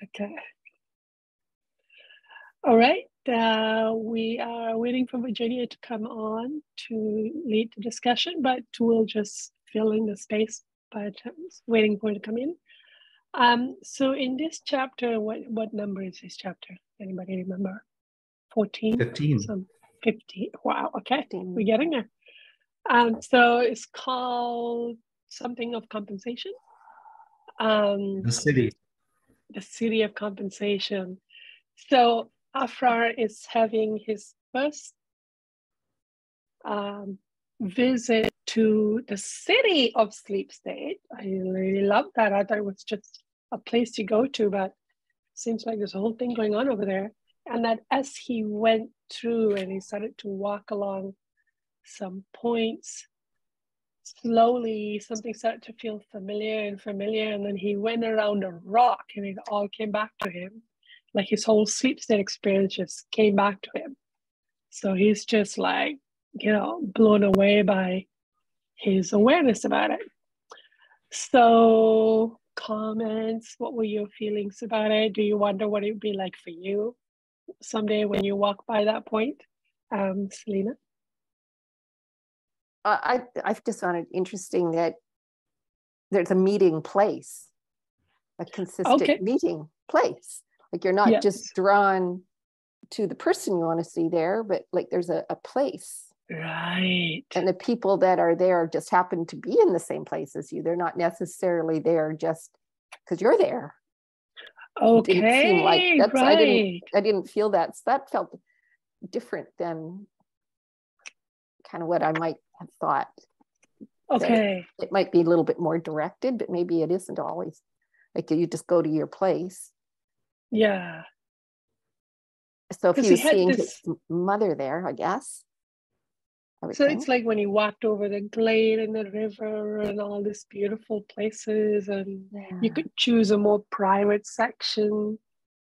Okay. All right. We are waiting for Virginia to come on to lead the discussion, but we'll just fill in the space by waiting for her to come in. So in this chapter, what number is this chapter? Anybody remember? 14? 15. Some 50. Wow. Okay. 15. We're getting there. So it's called something of compensation. The city. The city of compensation. So Aphraar is having his first visit to the city of sleep state. I really love that. I thought it was just a place to go to, but it seems like there's a whole thing going on over there. And that as he went through and he started to walk along some points, slowly something started to feel familiar, and then he went around a rock and it all came back to him. Like his whole sleep state experience just came back to him. So he's just like, blown away by his awareness about it. So comments, what were your feelings about it? Do you wonder what it would be like for you someday when you walk by that point? Selena? I just found it interesting that there's a meeting place, a consistent meeting place. Like you're not just drawn to the person you want to see there, but like there's a place. Right. And the people that are there just happen to be in the same place as you. They're not necessarily there just because you're there. Okay. It didn't seem like that's right. I didn't feel that. So that felt different than kind of what I might have thought. Okay. It might be a little bit more directed, but maybe it isn't always. Like you just go to your place. Yeah. So if he was seeing his mother there, I guess. So it's like when he walked over the glade and the river and all these beautiful places, and you could choose a more private section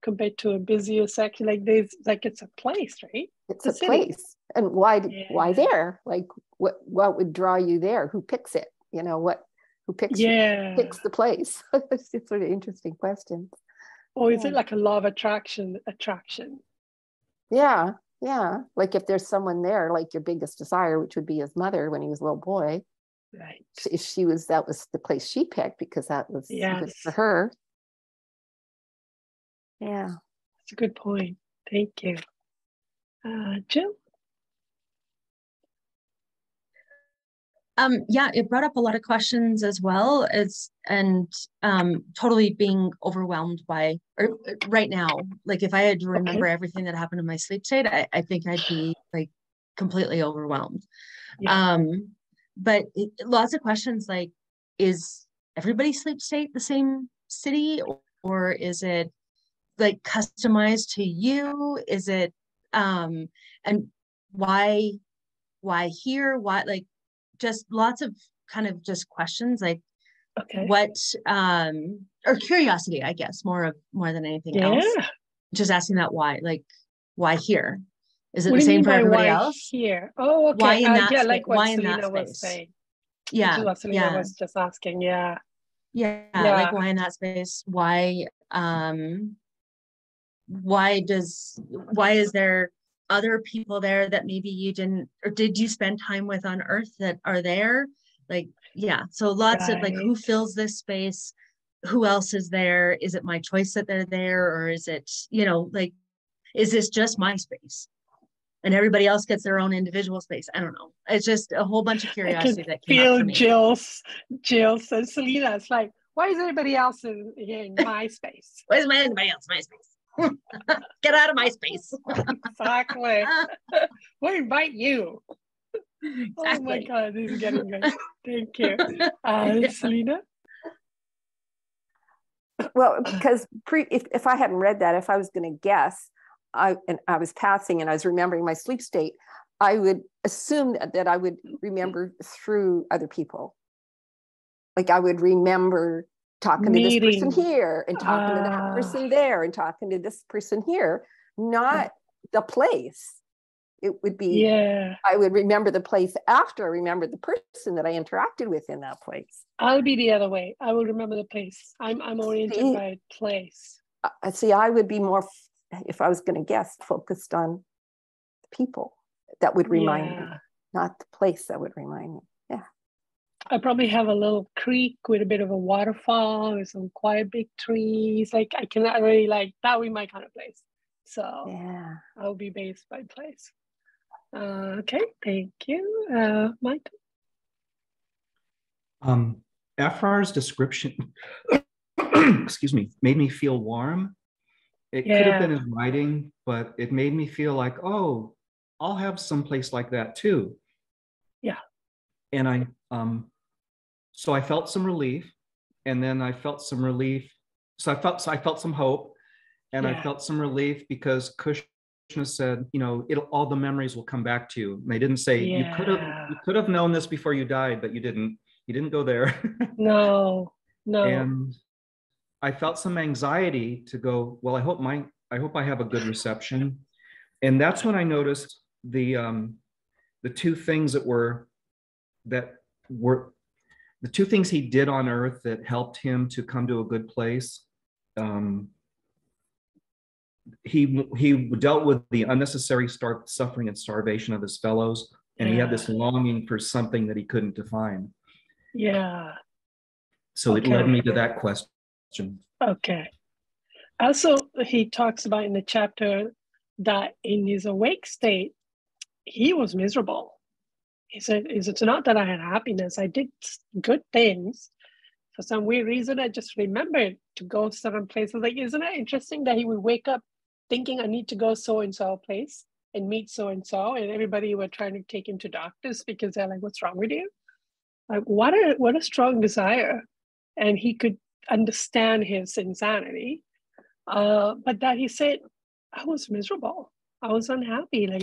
compared to a busier section. Like it's a place, right? It's a place. And why there? Like what would draw you there? Who picks it? Who picks the place? It's sort of interesting question. Or is it like a law of attraction? Yeah. Like if there's someone there, like your biggest desire, which would be his mother when he was a little boy. Right. If that was the place she picked because that was good for her. Yeah. That's a good point. Thank you. Jill? It brought up a lot of questions as well and totally being overwhelmed by, or right now, like if I had to remember everything that happened in my sleep state, I think I'd be like completely overwhelmed. Yeah. But lots of questions like, is everybody's sleep state the same city, or is it like customized to you? Is it, and why here? Why, like, just lots of kind of just questions like what or curiosity, I guess, more than anything else. Just asking that why here? Is it the same for everybody else? Here. Oh, okay. Why in that like what why in Selena that was saying. Yeah. What Selena was just asking. Yeah. Like why in that space? Why is there other people there that maybe you didn't, or did you spend time with on earth that are there? Like, so lots of like, who fills this space? Who else is there? Is it my choice that they're there? Or is it, like, is this just my space and everybody else gets their own individual space? I don't know. It's just a whole bunch of curiosity that came up for me. Jill says, Selena, it's like, why is everybody else in my space? Why is anybody else in my space? Get out of my space. Exactly. We'll invite you. Exactly. Oh my God, this is getting good. Thank you. Selena? Well, because if I hadn't read that, if I was going to guess, I was passing and I was remembering my sleep state, I would assume that I would remember through other people. Like I would remember talking to this person here and talking to that person there and talking to this person here, not the place. It would be, I would remember the place after I remembered the person that I interacted with in that place. I'll be the other way. I will remember the place. I'm oriented by place. see, I would be more, if I was going to guess, focused on the people that would remind me, not the place that would remind me. Yeah. I probably have a little creek with a bit of a waterfall with some quiet big trees. Like I cannot really that would be my kind of place. So yeah, I'll be based by place. Okay, thank you. Mike? Aphraar's description, excuse me, made me feel warm. It could have been his writing, but it made me feel like, oh, I'll have some place like that too. Yeah. And so I felt some relief, and then I felt some relief. So I felt some hope, and I felt some relief because Krishna said, all the memories will come back to you. And they didn't say you could have known this before you died, but you didn't. You didn't go there. No. And I felt some anxiety to go, well, I hope I have a good reception. And that's when I noticed the two things that were the two things he did on earth that helped him to come to a good place. He dealt with the unnecessary suffering and starvation of his fellows, and he had this longing for something that he couldn't define. Yeah. So it led me to that question. Okay. Also, he talks about in the chapter that in his awake state, he was miserable. He said, it's not that I had happiness. I did good things. For some weird reason, I just remembered to go certain places. Like, isn't it interesting that he would wake up thinking I need to go so-and-so place and meet so-and-so, and everybody were trying to take him to doctors because they're like, what's wrong with you? Like, what a strong desire. And he could understand his insanity. But that he said, I was miserable. I was unhappy. That's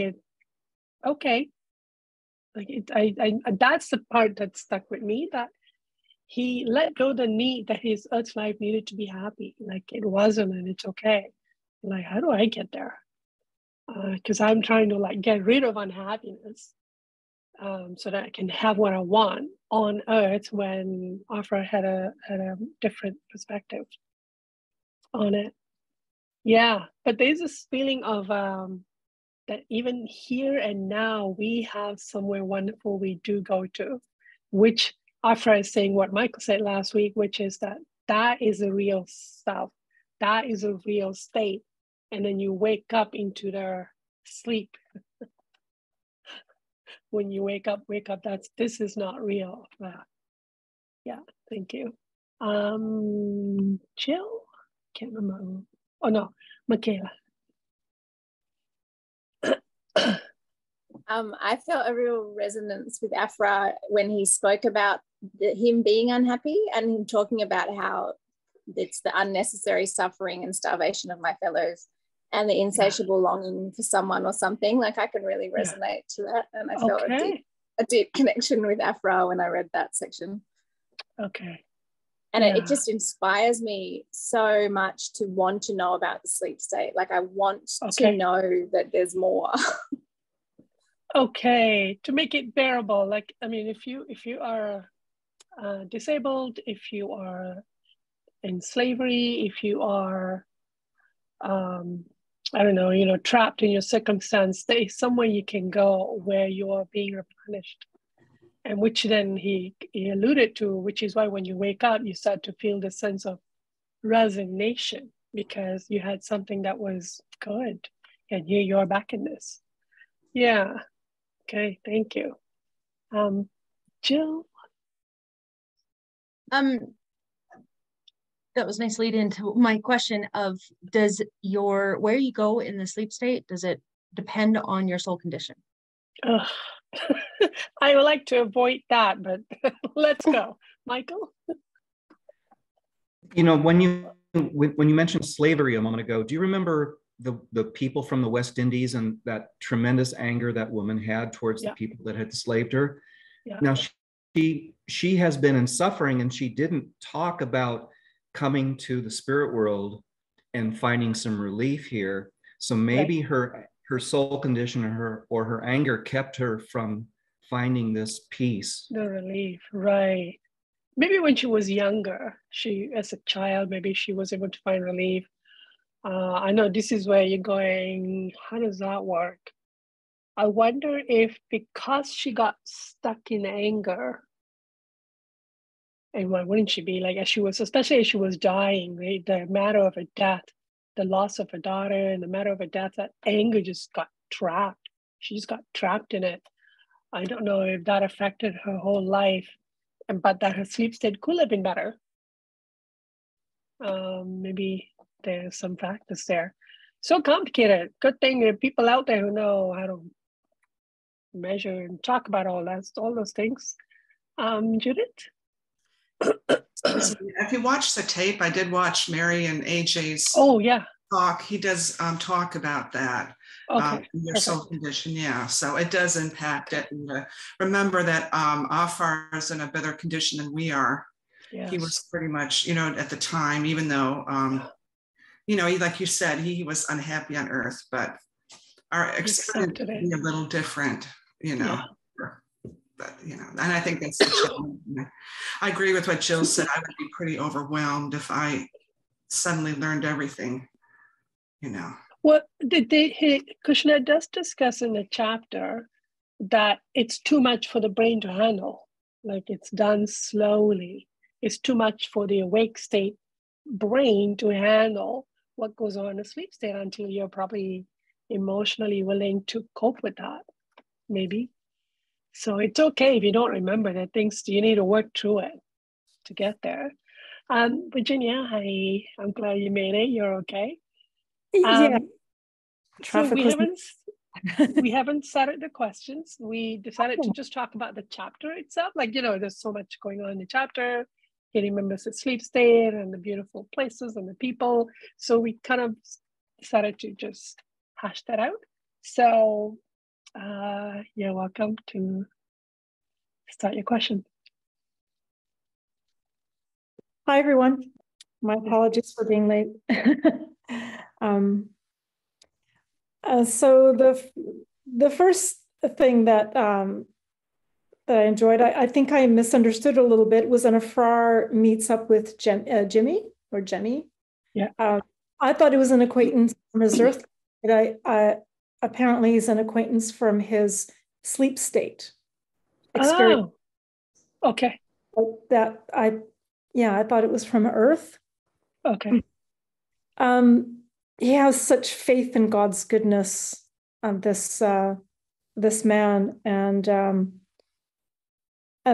the part that stuck with me, that he let go the need that his earth life needed to be happy. Like it wasn't, and it's okay. Like, how do I get there? Because I'm trying to get rid of unhappiness so that I can have what I want on earth, when Aphraar had a different perspective on it. Yeah, but there's this feeling of that even here and now we have somewhere wonderful we do go to, which Aphraar is saying what Michael said last week, which is that is a real stuff. That is a real state. And then you wake up into their sleep. When you wake up, this is not real. Yeah, thank you. Jill? Can't remember. Oh no, Michaela. I felt a real resonance with Aphraar when he spoke about him being unhappy, and him talking about how it's the unnecessary suffering and starvation of my fellows and the insatiable longing for someone or something. Like, I can really resonate to that, and I felt a deep connection with Aphraar when I read that section. Okay. And it just inspires me so much to want to know about the sleep state. Like, I want to know that there's more. Okay, to make it bearable. Like, I mean, if you are disabled, if you are in slavery, if you are, I don't know, trapped in your circumstance, there is somewhere you can go where you are being replenished. And which then he alluded to, which is why when you wake up, you start to feel the sense of resignation because you had something that was good, and here you are back in this. Yeah. Okay. Thank you. Jill. That was nice lead into my question of, where you go in the sleep state, does it depend on your soul condition? I would like to avoid that, but let's go. Michael? When you mentioned slavery a moment ago, do you remember the people from the West Indies and that tremendous anger that woman had towards the people that had enslaved her? Yeah. Now, she has been in suffering, and she didn't talk about coming to the spirit world and finding some relief here. So maybe her soul condition or her anger kept her from finding this peace. The relief, right. Maybe when she was younger, as a child, maybe she was able to find relief. I know this is where you're going, how does that work? I wonder if because she got stuck in anger, and why wouldn't she be, like, as she was, especially as she was dying, right? The matter of her death, the loss of her daughter and the matter of her death, that anger just got trapped. She just got trapped in it. I don't know if that affected her whole life, but that her sleep state could have been better. Maybe there's some factors there. So complicated. Good thing there are people out there who know how to measure and talk about all those things. Judith? If you watch the tape, I did watch Mary and AJ's talk. He does talk about that. Okay, your soul condition, yeah. So it does impact it. And remember that Aphraar is in a better condition than we are. Yes. He was pretty much, at the time, even though, like you said, he was unhappy on earth, but our experience would be a little different, Yeah. But, and I think that's the challenge. I agree with what Jill said. I would be pretty overwhelmed if I suddenly learned everything, Well, Kushner does discuss in the chapter that it's too much for the brain to handle. Like, it's done slowly. It's too much for the awake state brain to handle what goes on in the sleep state until you're probably emotionally willing to cope with that, maybe. So it's okay if you don't remember the things. You need to work through it to get there. Virginia, hi. I'm glad you made it. You're okay. Yeah. So we haven't started the questions. We decided to just talk about the chapter itself. Like, there's so much going on in the chapter. He remembers the sleep state and the beautiful places and the people. So we kind of decided to just hash that out. So you're welcome to start your question. Hi, everyone. My apologies for being late. So the first thing that that I enjoyed, I think I misunderstood a little bit, was an Aphraar meets up with Jimmy or Jenny. Yeah. I thought it was an acquaintance from his earth, but apparently he's an acquaintance from his sleep state experience. Oh, okay. I thought it was from Earth. Okay. He has such faith in God's goodness, this man, and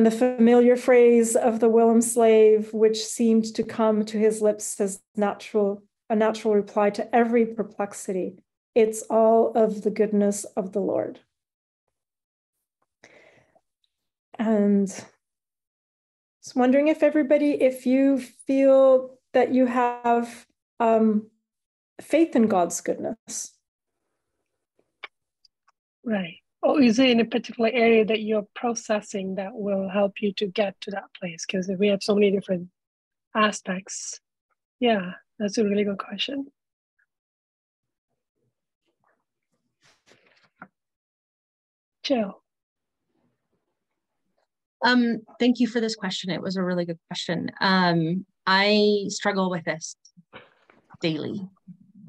the familiar phrase of the whilom slave, which seemed to come to his lips as a natural reply to every perplexity. It's all of the goodness of the Lord. And I was wondering if you feel that you have faith in God's goodness. Right. Or is it in a particular area that you're processing that will help you to get to that place? Because we have so many different aspects. Yeah, that's a really good question. Jill. Thank you for this question. It was a really good question. I struggle with this daily.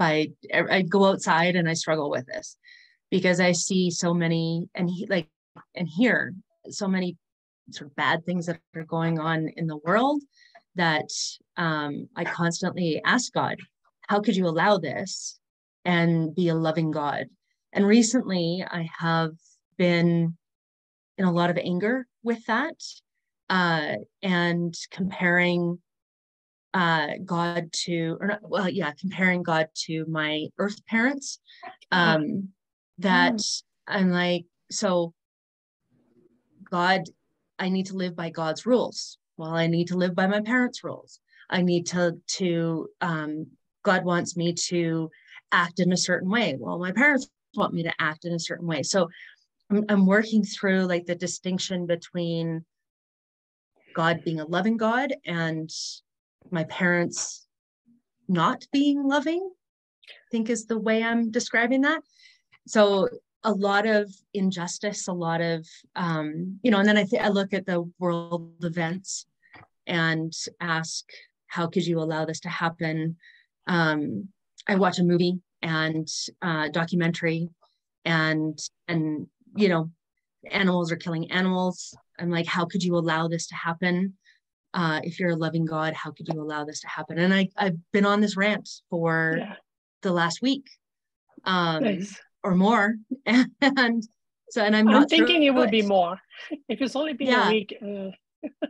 I go outside and I struggle with this because I see so many and hear so many sort of bad things that are going on in the world that I constantly ask God, how could you allow this and be a loving God? And recently I have been in a lot of anger with that and comparing God to, comparing God to my earth parents. That I'm like, so God, I need to live by God's rules. Well, I need to live by my parents' rules. I need to God wants me to act in a certain way. Well, my parents want me to act in a certain way. So I'm working through like the distinction between God being a loving God and my parents not being loving, I think is the way I'm describing that. So a lot of injustice, a lot of, and then I look at the world events and ask, how could you allow this to happen? I watch a movie and documentary, and you know, animals are killing animals. I'm like, how could you allow this to happen? If you're a loving God, how could you allow this to happen? And I've been on this rant for the last week, Nice. or more, and so, and I'm not thinking it will be more. If it's only been a week.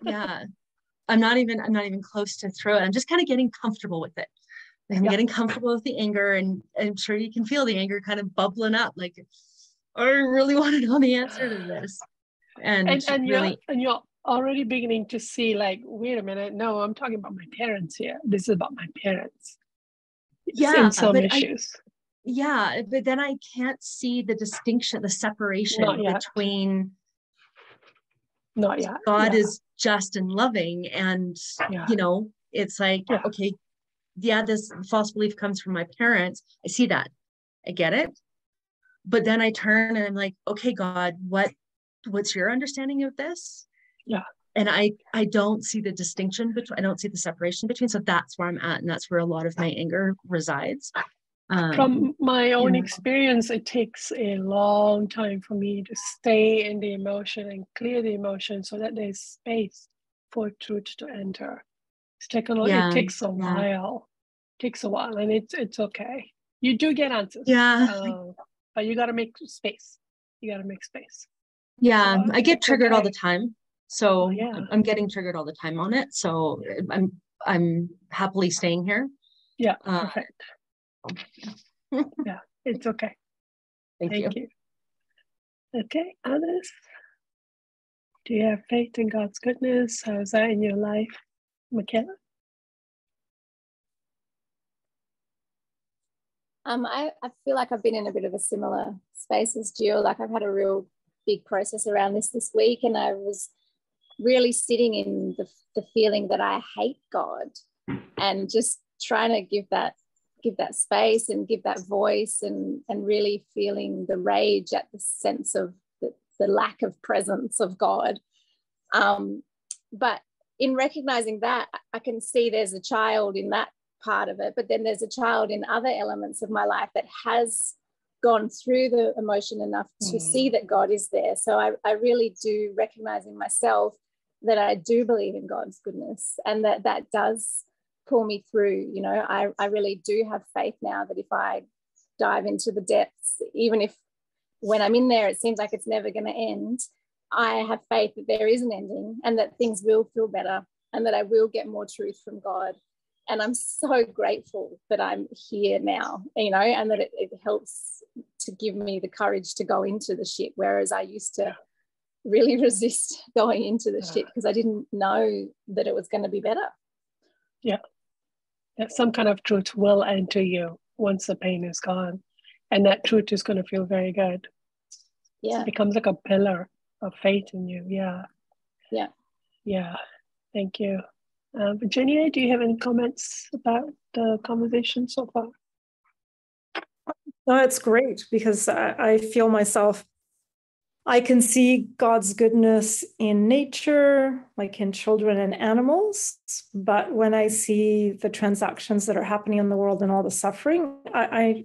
Yeah, I'm not even close to throw it. I'm just kind of getting comfortable with it. I'm getting comfortable with the anger, and I'm sure you can feel the anger kind of bubbling up. Like, I really want to know the answer to this. And really, you're already beginning to see, like, wait a minute, no, I'm talking about my parents here. This is about my parents. In some issues. But then I can't see the distinction, the separation between God is just and loving, and you know, it's like, okay, this false belief comes from my parents. I see that, I get it, but then I turn and I'm like, okay, God, what's your understanding of this? And I don't see the distinction between, I don't see the separation between. So that's where I'm at, and that's where a lot of my anger resides. From my own experience, it takes a long time for me to stay in the emotion and clear the emotion so that there's space for truth to enter. It takes a while. It takes a while, and it's okay. You do get answers. But you got to make space. You got to make space. So I get triggered all the time. So I'm getting triggered all the time on it. So I'm happily staying here. Yeah, perfect. It's okay. Thank you. Okay, others? Do you have faith in God's goodness? How is that in your life, Michaela? I feel like I've been in a bit of a similar space as Jill. Like, I've had a real big process around this week, and I was really sitting in the feeling that I hate God, and just trying to give that space and give that voice, and really feeling the rage at the sense of the lack of presence of God. But in recognizing that, I can see there's a child in that part of it, but then there's a child in other elements of my life that has gone through the emotion enough to see that God is there. So I really do recognize in myself that I do believe in God's goodness, and that does pull me through. You know, I really do have faith now that if I dive into the depths, even if when I'm in there it seems like it's never going to end, I have faith that there is an ending, and that things will feel better, and that I will get more truth from God. And I'm so grateful that I'm here now, you know, and that it helps to give me the courage to go into the shit, whereas I used to really resist going into the shit because I didn't know that it was going to be better. Some kind of truth will enter you once the pain is gone, and that truth is going to feel very good. It becomes like a pillar of faith in you. Thank you. Virginia, do you have any comments about the conversation so far? No, it's great, because I feel myself, I can see God's goodness in nature, like in children and animals. But when I see the transactions that are happening in the world and all the suffering, I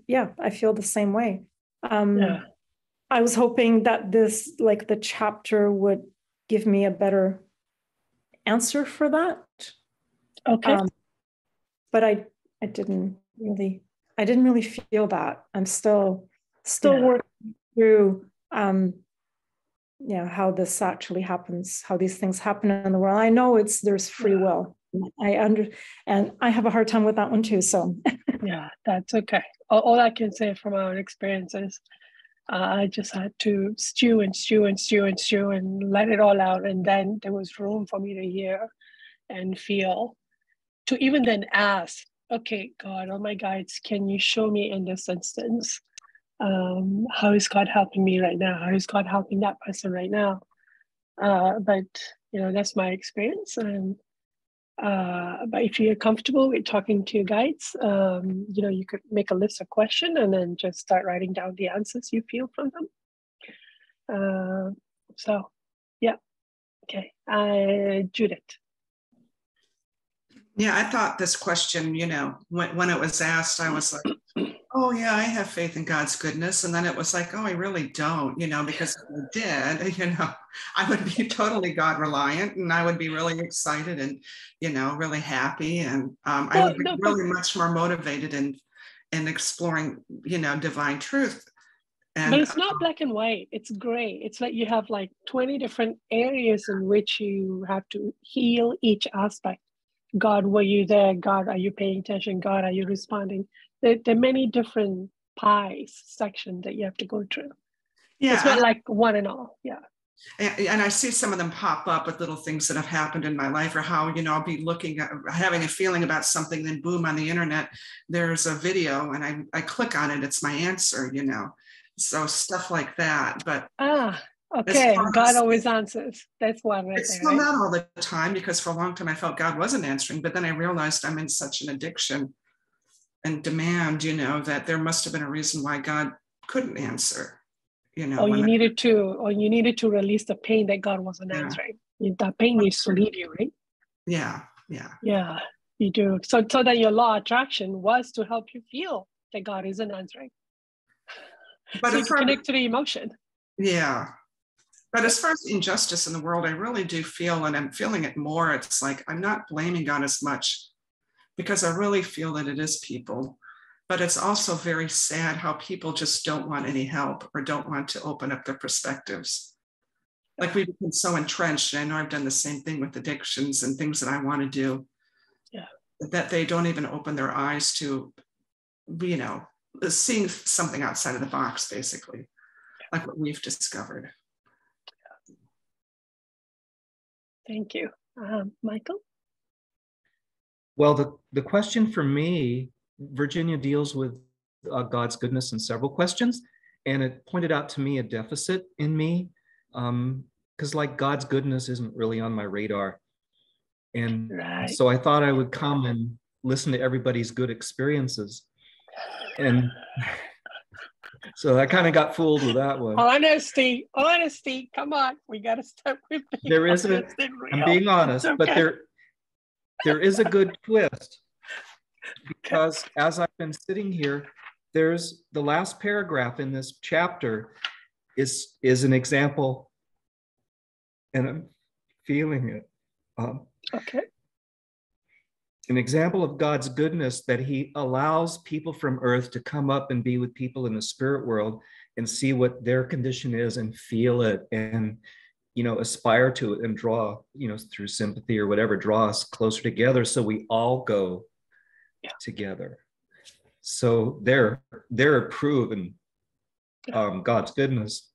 feel the same way. I was hoping that this, like the chapter, would give me a better answer for that. Okay. But I didn't really feel that. I'm still working through how this actually happens, how these things happen in the world. I know there's free will. And I have a hard time with that one too. So that's okay. All I can say from our experiences, I just had to stew and let it all out. And then there was room for me to hear and feel, to even then ask, okay, God, all my guides, can you show me in this instance, how is God helping me right now? How is God helping that person right now? But that's my experience. And but if you're comfortable with talking to your guides, you could make a list of questions and then just start writing down the answers you feel from them. Okay. Judith. Yeah, I thought this question, when it was asked, I was like, oh yeah, I have faith in God's goodness. And then it was like, oh, I really don't, because if I did, I would be totally God reliant, and I would be really excited and, really happy. And I would be really much more motivated in exploring, divine truth. But it's not black and white, it's gray. It's like you have like 20 different areas in which you have to heal each aspect. God, were you there? God, are you paying attention? God, are you responding? There are many different pies sections that you have to go through. Yeah, it's not like one and all. Yeah. And I see some of them pop up with little things that have happened in my life, or how, I'll be looking at, having a feeling about something, then boom, on the internet, there's a video, and I click on it, it's my answer, So stuff like that. But okay, God always answers. That's one right it's there. Right? Not all the time, because for a long time I felt God wasn't answering, but then I realized I'm in such an addiction and demand, that there must have been a reason why God couldn't answer. Or you needed to release the pain that God wasn't answering. That pain needs to leave you, right? Yeah. Yeah, you do. So that your law of attraction was to help you feel that God isn't answering. But so you can connect to the emotion. Yeah. But as far as injustice in the world, I really do feel, and I'm feeling it more, it's like I'm not blaming God as much, because I really feel that it is people. But it's also very sad how people just don't want any help, or don't want to open up their perspectives. Like we've been so entrenched, and I know I've done the same thing with addictions and things that I want to do, that they don't even open their eyes to, seeing something outside of the box, basically, like what we've discovered. Thank you. Michael? Well, the question for me, Virginia deals with God's goodness in several questions, and it pointed out to me a deficit in me, because like God's goodness isn't really on my radar. And so I thought I would come and listen to everybody's good experiences. And so I kind of got fooled with that one. Honesty, come on. We got to start with there isn't, I'm being honest, okay. But there is a good twist, because as I've been sitting here, there's the last paragraph in this chapter is an example, and I'm feeling it. Okay. An example of God's goodness, that he allows people from earth to come up and be with people in the spirit world and see what their condition is and feel it, and aspire to it, and draw, through sympathy or whatever, draw us closer together, so we all go together. So they're proven God's goodness.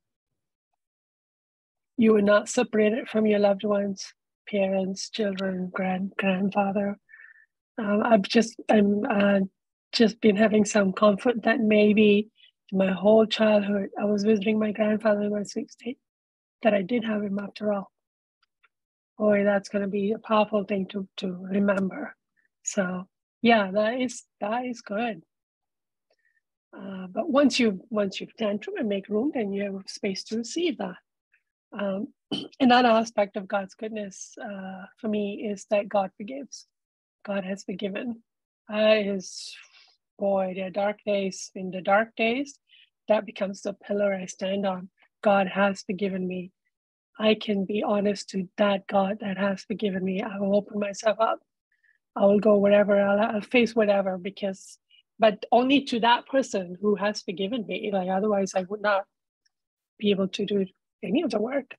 You were not separated from your loved ones, parents, children, grandfather. I'm just been having some comfort that maybe my whole childhood I was visiting my grandfather in my sleep state, that I did have him after all. Boy, that's going to be a powerful thing to remember. So yeah, that is good. But once you've tantrum and make room, then you have space to receive that. Another aspect of God's goodness for me is that God forgives. God has forgiven. There are dark days. In the dark days, that becomes the pillar I stand on. God has forgiven me. I can be honest to that God that has forgiven me. I will open myself up. I will go wherever. I'll face whatever, but only to that person who has forgiven me. Like otherwise, I would not be able to do any of the work.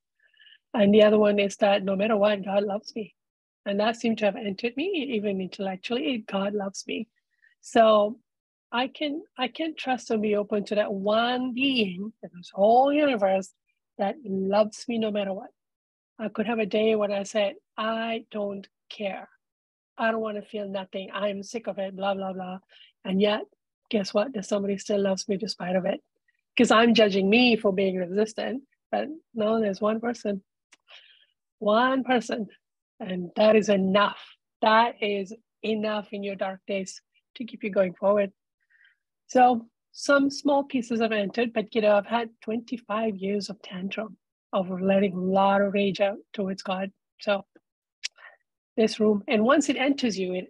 And the other one is that no matter what, God loves me. And that seemed to have entered me, even intellectually. God loves me. So I can trust and be open to that one being in this whole universe that loves me no matter what. I could have a day when I said, I don't care. I don't want to feel nothing. I'm sick of it, blah, blah, blah. And yet, guess what? There's somebody still loves me despite of it. Because I'm judging me for being resistant. But no, there's one person. And that is enough. That is enough in your dark days to keep you going forward. So some small pieces have entered, but I've had 25 years of tantrum, of letting a lot of rage out towards God. So this room, and once it enters you, it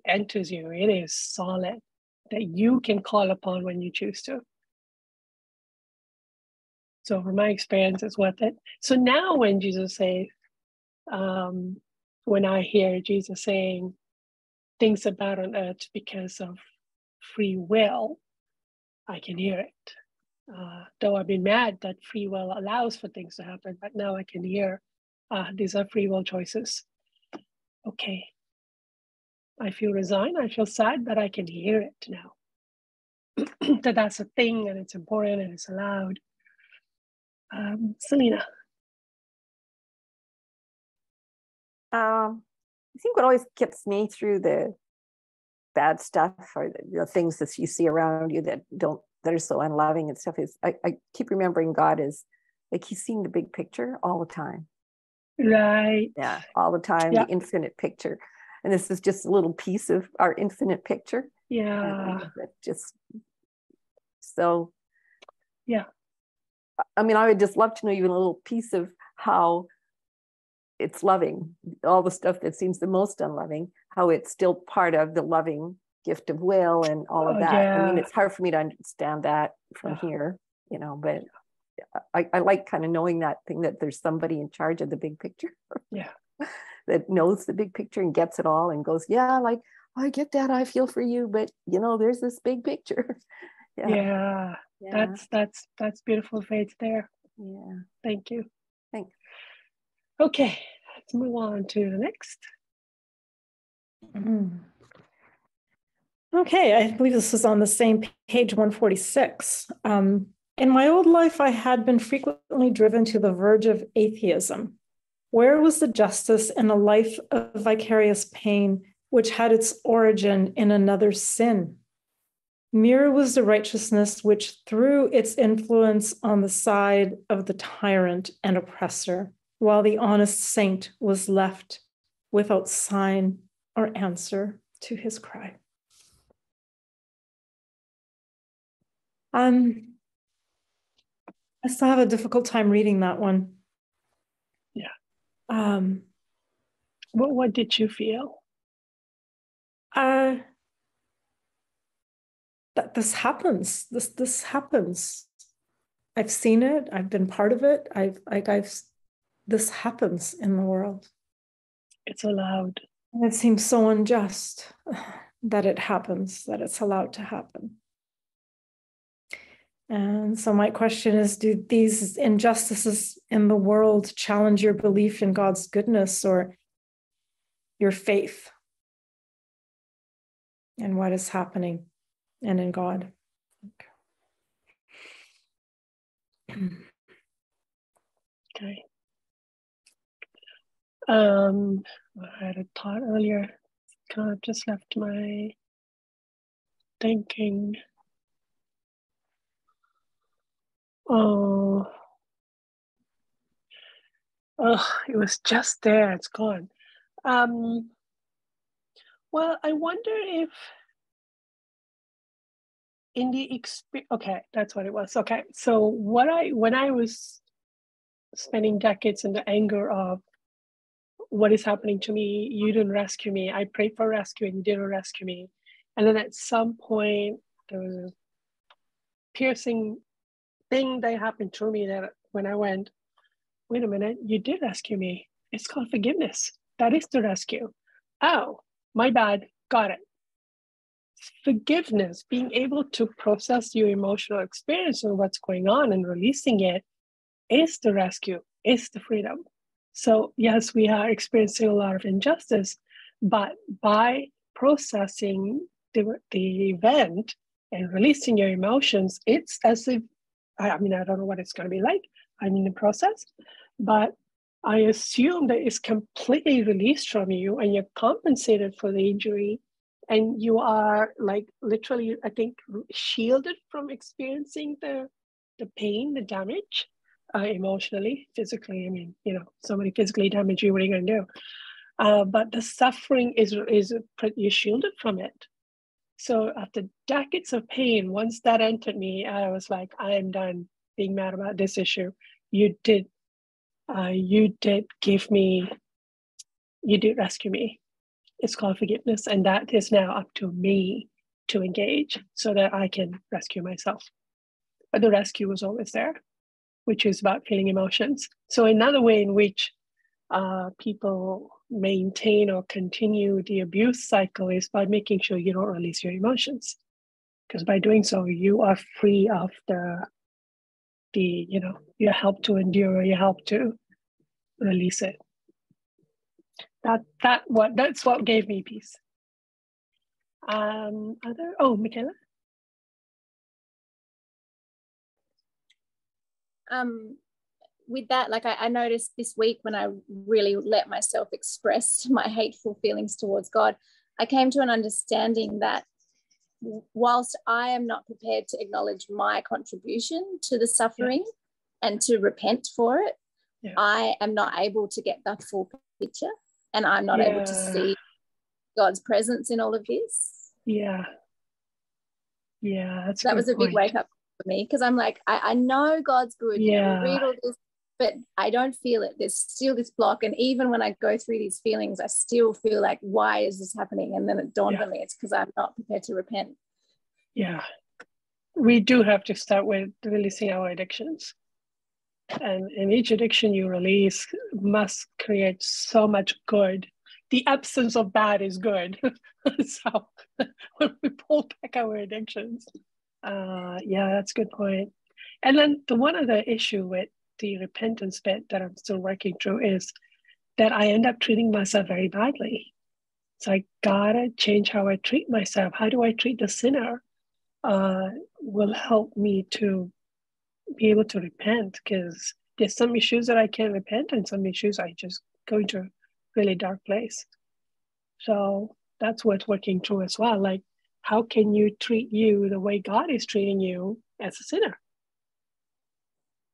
is solid. that you can call upon when you choose to. So from my experience, it's worth it. So now when Jesus says, when I hear Jesus saying things are bad on earth because of free will, I can hear it. Though I've been mad that free will allows for things to happen, but now I can hear these are free will choices. Okay. I feel resigned, I feel sad, but I can hear it now. That that's a thing and it's important and it's allowed. Selena. I think what always gets me through the bad stuff or the things that you see around you that are so unloving and stuff is I keep remembering God is like he's seeing the big picture all the time. Right. Yeah, all the time, the infinite picture. And this is just a little piece of our infinite picture. Yeah. Just so. Yeah. I mean, I would just love to know even a little piece of how it's loving, all the stuff that seems the most unloving, how it's still part of the loving gift of will and all of that. Yeah. I mean, it's hard for me to understand that from here, but I like kind of knowing that thing that there's somebody in charge of the big picture. Yeah. That knows the big picture and gets it all and goes, yeah, like, I get that, I feel for you, but there's this big picture. Yeah. That's beautiful, Faith, there. Yeah. Thank you. Thanks. Okay, let's move on to the next. Okay, I believe this is on the same page 146. In my old life, I had been frequently driven to the verge of atheism. Where was the justice in a life of vicarious pain, which had its origin in another's sin? Mirror was the righteousness which threw its influence on the side of the tyrant and oppressor, while the honest saint was left without sign or answer to his cry. I still have a difficult time reading that one. Yeah. What did you feel? That this happens. This happens. I've seen it. I've been part of it. This happens in the world. It's allowed. And it seems so unjust that it happens, that it's allowed to happen. And so my question is, do these injustices in the world challenge your belief in God's goodness or your faith in what is happening and in God? Okay. I had a thought earlier. Kind of just left my thinking. Oh, it was just there. It's gone. Well, I wonder if in the experience. Okay, that's what it was. Okay, so when I was spending decades in the anger of what is happening to me, you didn't rescue me. I prayed for rescue and you didn't rescue me. And then at some point there was a piercing thing that happened to me that when I went, wait a minute, you did rescue me. It's called forgiveness. That is the rescue. Oh, my bad. Got it. Forgiveness, being able to process your emotional experience and what's going on and releasing it is the rescue, is the freedom. So yes, we are experiencing a lot of injustice, but by processing the event and releasing your emotions, it's as if, I don't know what it's going to be like. I'm in the process, but I assume that it's completely released from you and you're compensated for the injury and you are like literally, I think, shielded from experiencing the pain, the damage. Emotionally, physically, somebody physically damage you, what are you going to do? But the suffering is you're shielded from it. So after decades of pain, once that entered me, I was like, I am done being mad about this issue. You did rescue me. It's called forgiveness, and that is now up to me to engage so that I can rescue myself. But the rescue was always there, which is about feeling emotions. So another way in which people maintain or continue the abuse cycle is by making sure you don't release your emotions. Because by doing so, you are free of the you help to endure, or you help to release it. That's what gave me peace. Michaela? With that, like I noticed this week when I really let myself express my hateful feelings towards God, I came to an understanding that whilst I am not prepared to acknowledge my contribution to the suffering and to repent for it, I am not able to get the full picture, and I'm not able to see God's presence in all of this. That was a big wake up for me, because I'm like, I know God's good. We read all this, but I don't feel it. There's still this block, and even when I go through these feelings, I still feel like, why is this happening? And then it dawned on me, it's because I'm not prepared to repent. We do have to start with releasing our addictions, and in each addiction you release must create so much good. The absence of bad is good. So when we pull back our addictions, that's a good point. And then the one other issue with the repentance bit that I'm still working through is that I end up treating myself very badly. So I gotta change how I treat myself. How do I treat the sinner will help me to be able to repent, because there's some issues that I can't repent, and some issues I just go into a really dark place. So that's what's working through as well. Like, how can you treat you the way God is treating you as a sinner?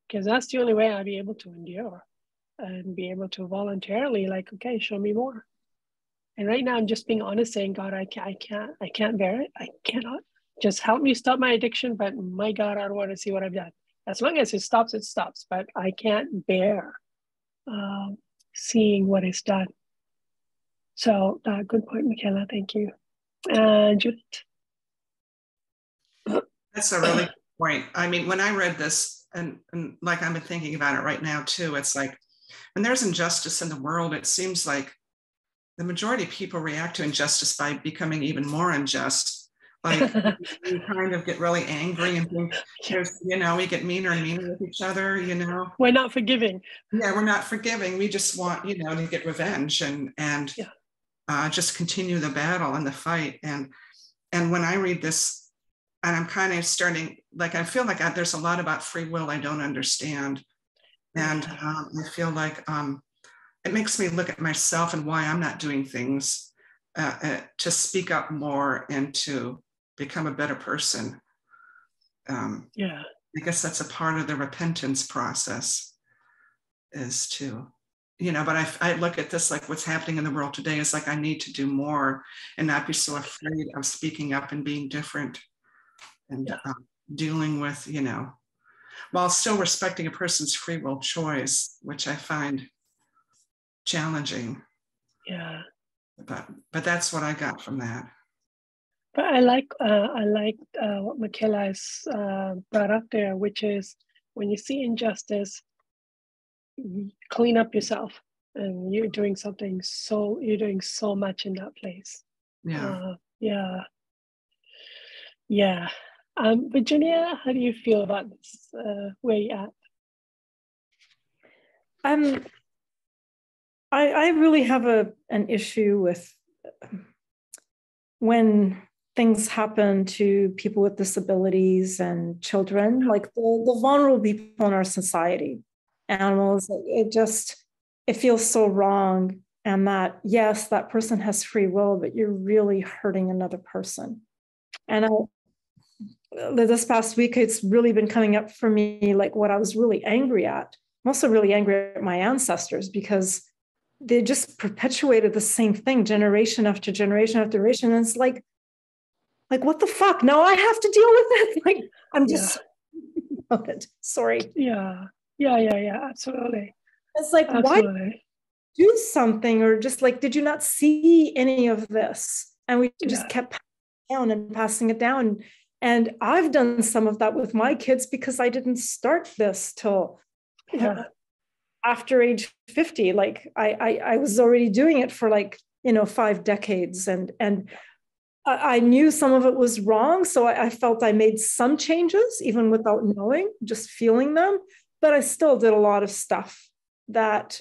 Because that's the only way I'll be able to endure and be able to voluntarily, like, okay, show me more. And right now I'm just being honest, saying, God, I can't bear it. I cannot. Just help me stop my addiction, but my God, I don't want to see what I've done. As long as it stops, it stops. But I can't bear seeing what is done. So good point, Michaela. Thank you. Judith? That's a really good point. I mean, when I read this, and like I've been thinking about it right now too, it's like when there's injustice in the world, it seems like the majority of people react to injustice by becoming even more unjust. Like we kind of get really angry and think, we get meaner and meaner with each other, We're not forgiving. Yeah, we're not forgiving. We just want, to get revenge and just continue the battle and the fight. And when I read this, and I'm kind of starting, like, I feel like there's a lot about free will I don't understand. And I feel like it makes me look at myself and why I'm not doing things to speak up more and to become a better person. I guess that's a part of the repentance process, is to, but I look at this like what's happening in the world today is like I need to do more and not be so afraid of speaking up and being different and dealing with, while still respecting a person's free will choice, which I find challenging. But that's what I got from that. But I like what Michaela has brought up there, which is when you see injustice, clean up yourself, and you're doing so much in that place. Virginia, how do you feel about this? Where you at? I really have an issue with when things happen to people with disabilities and children, like the vulnerable people in our society, animals. It feels so wrong. And that, yes, that person has free will, but you're really hurting another person. And this past week, it's really been coming up for me, like what I was really angry at. I'm also really angry at my ancestors because they just perpetuated the same thing generation after generation after generation. And it's like, what the fuck? Now I have to deal with it. Like, I'm just, sorry. Yeah, absolutely. It's like, absolutely. Why do something? Or just like, did you not see any of this? And we just kept down and passing it down. And I've done some of that with my kids because I didn't start this till after age 50. Like I was already doing it for 5 decades. And I knew some of it was wrong. So I felt I made some changes, even without knowing, just feeling them. But I still did a lot of stuff that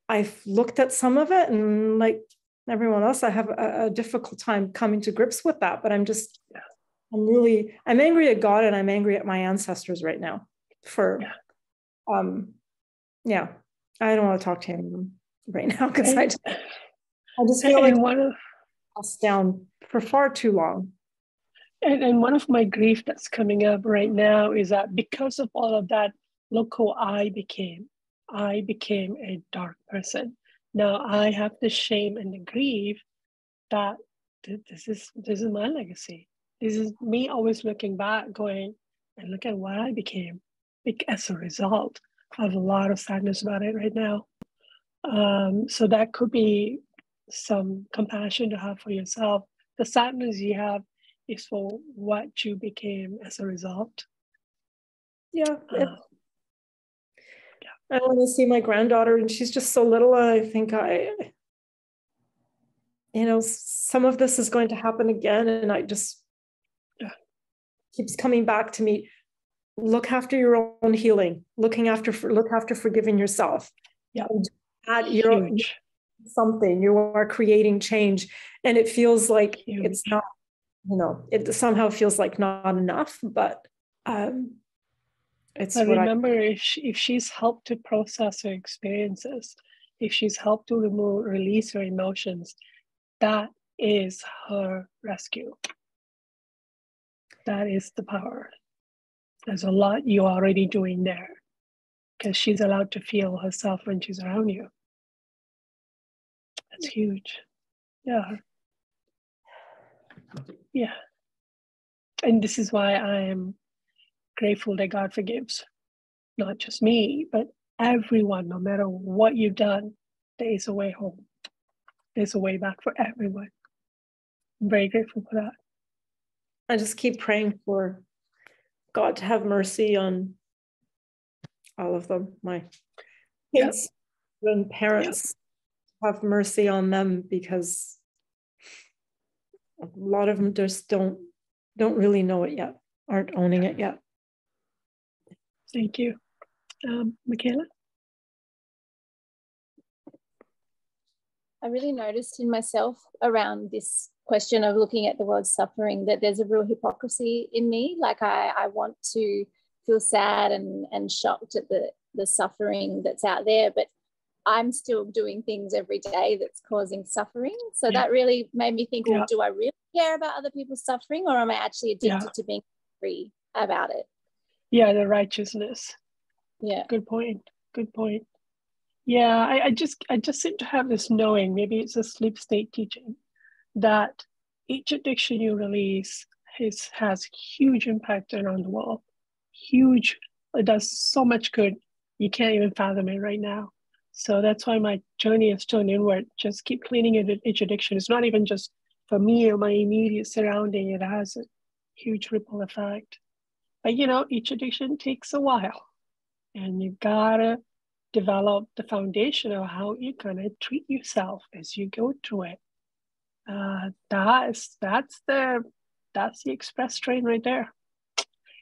I've looked at some of it, and like everyone else, I have a difficult time coming to grips with that. But I'm angry at God, and I'm angry at my ancestors right now for, I don't want to talk to anyone right now because I just feel like us down for far too long. And one of my grief that's coming up right now is that because of all of that, look who I became. I became a dark person. Now I have the shame and the grief that this is my legacy. This is me always looking back, going, and look at what I became. As a result, I have a lot of sadness about it right now. So that could be some compassion to have for yourself. The sadness you have is for what you became as a result. I want to see my granddaughter, and she's just so little. I think some of this is going to happen again, and I just keeps coming back to me. Look after your own healing. Look after forgiving yourself. You're something. You are creating change, and it feels like it's not. It somehow feels like not enough, but. But remember, if she's helped to process her experiences, if she's helped to release her emotions, that is her rescue. That is the power. There's a lot you're already doing there because she's allowed to feel herself when she's around you. That's huge. Yeah. And this is why I am grateful that God forgives, not just me, but everyone, no matter what you've done. There is a way home. There's a way back for everyone. I'm very grateful for that. I just keep praying for God to have mercy on all of them, my kids and parents. Have mercy on them, because a lot of them just don't really know it yet, aren't owning it yet. Thank you. Michaela? I really noticed in myself around this question of looking at the word suffering that there's a real hypocrisy in me. Like I want to feel sad and shocked at the suffering that's out there, but I'm still doing things every day that's causing suffering. So that really made me think, well, do I really care about other people's suffering, or am I actually addicted to being free about it? Yeah, the righteousness. Yeah. Good point. Yeah, I just seem to have this knowing, maybe it's a sleep state teaching, that each addiction you release has huge impact around the world. Huge. It does so much good. You can't even fathom it right now. So that's why my journey is turned inward. Just keep cleaning each addiction. It's not even just for me or my immediate surrounding. It has a huge ripple effect. But each addiction takes a while, and you gotta develop the foundation of how you're gonna treat yourself as you go through it. That's the express train right there.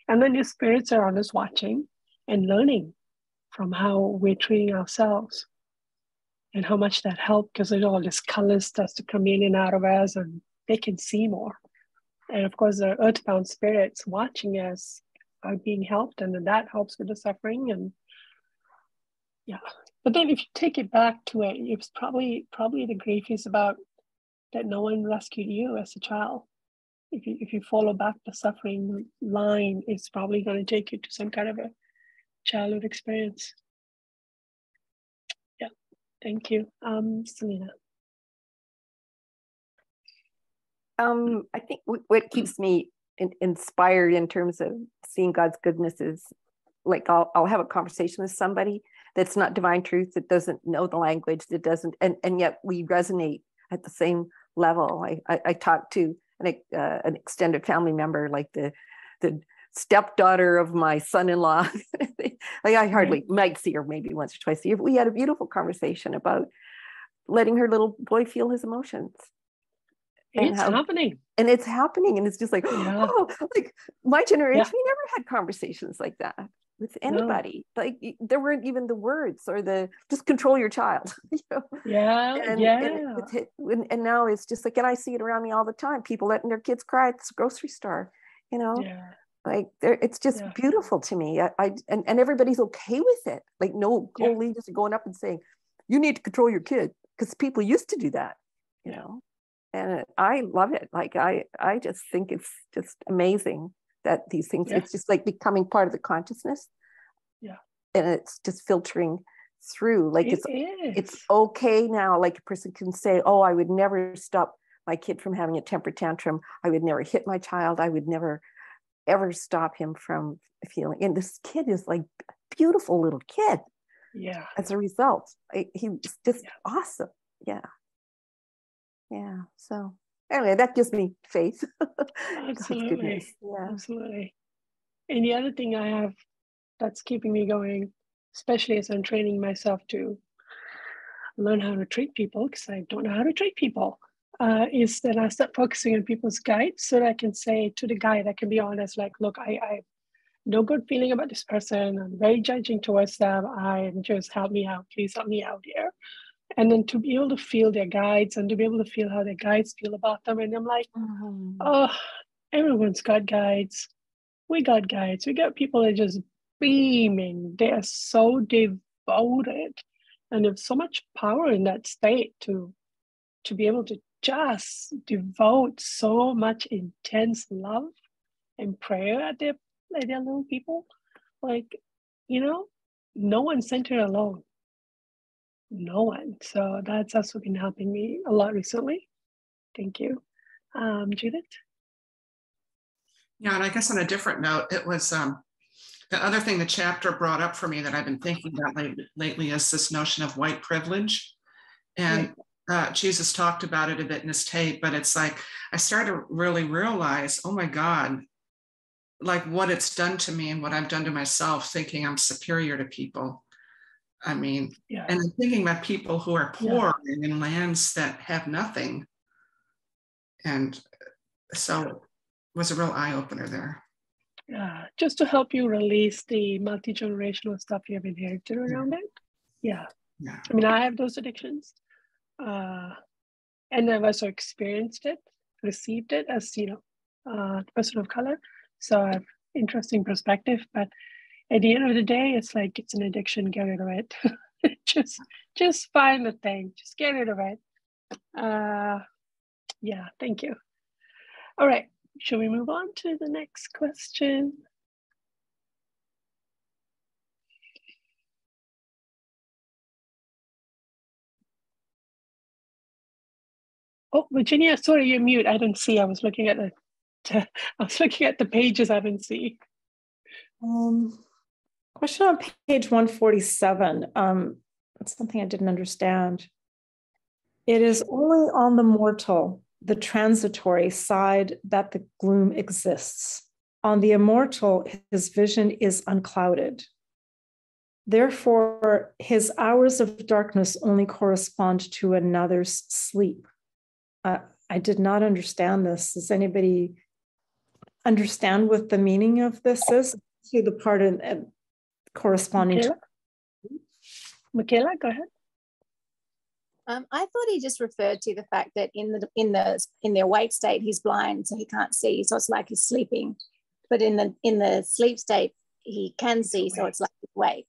And then your spirits are on us watching and learning from how we're treating ourselves, and how much that helped, because all this color starts to come in and out of us, and they can see more. And of course, the earthbound spirits watching us are being helped, and then that helps with the suffering. And but then if you take it back to it, it's probably the grief is about that no one rescued you as a child. If you follow back the suffering line, it's probably going to take you to some kind of a childhood experience. Thank you. Selena. I think what keeps me inspired in terms of seeing God's goodness is, like, I'll have a conversation with somebody that's not divine truth, that doesn't know the language, that doesn't, and yet we resonate at the same level. I talked to an extended family member, like the stepdaughter of my son-in-law. Like I hardly might see her maybe once or twice a year, but we had a beautiful conversation about letting her little boy feel his emotions. It's happening. And it's happening. And it's just like, oh, like my generation, we never had conversations like that with anybody. No. Like there weren't even the words or the just control your child. You know? And now it's just like, and I see it around me all the time. People letting their kids cry at the grocery store, you know. Yeah. Like it's just beautiful to me. And everybody's okay with it. Like no old leaders are going up and saying, you need to control your kid, because people used to do that, you know. And I love it. Like I just think it's just amazing that these things, it's just like becoming part of the consciousness. Yeah. And it's just filtering through. Like it's okay now. Like a person can say, oh, I would never stop my kid from having a temper tantrum. I would never hit my child. I would never ever stop him from feeling. And this kid is like a beautiful little kid. Yeah. As a result, he was just awesome. Yeah. Yeah. So anyway, that gives me faith. Absolutely. Absolutely. And the other thing I have that's keeping me going, especially as I'm training myself to learn how to treat people, because I don't know how to treat people, is that I start focusing on people's guides, so that I can say to the guide, I can be honest, like, look, I have no good feeling about this person. I'm very judging towards them. I'm just, help me out. Please help me out here. And then to be able to feel their guides and to be able to feel how their guides feel about them. And I'm like, oh, everyone's got guides. We got guides. We got people that are just beaming. They are so devoted. And there's so much power in that state to be able to just devote so much intense love and prayer at their little people. Like, you know, no one sent her alone. No one. So that's also been helping me a lot recently. Thank you. Judith? Yeah, and I guess on a different note, it was the other thing the chapter brought up for me that I've been thinking about lately is this notion of white privilege. And Jesus talked about it a bit in his tape, but it's like, I started to really realize, oh my God, like what it's done to me and what I've done to myself, thinking I'm superior to people. I mean, and I'm thinking about people who are poor and in lands that have nothing. And so it was a real eye-opener there. Yeah, just to help you release the multi-generational stuff you have inherited around it. Yeah. I mean, I have those addictions. And I've also experienced it, received it as, you know, a person of color. So I have interesting perspective, but at the end of the day, it's like, it's an addiction, get rid of it. just find the thing, just get rid of it. Yeah, thank you. All right, shall we move on to the next question? Oh, Virginia, sorry, you're mute. I didn't see. I was looking at the pages. I didn't see. Question on page 147. That's something I didn't understand. It is only on the mortal, the transitory side, that the gloom exists. On the immortal, his vision is unclouded. Therefore, his hours of darkness only correspond to another's sleep. I did not understand this. Does anybody understand what the meaning of this is? To the part corresponding to Michaela, go ahead. I thought he just referred to the fact that in the awake state he's blind, so he can't see, so it's like he's sleeping. But in the sleep state he can see, so it's like he's awake.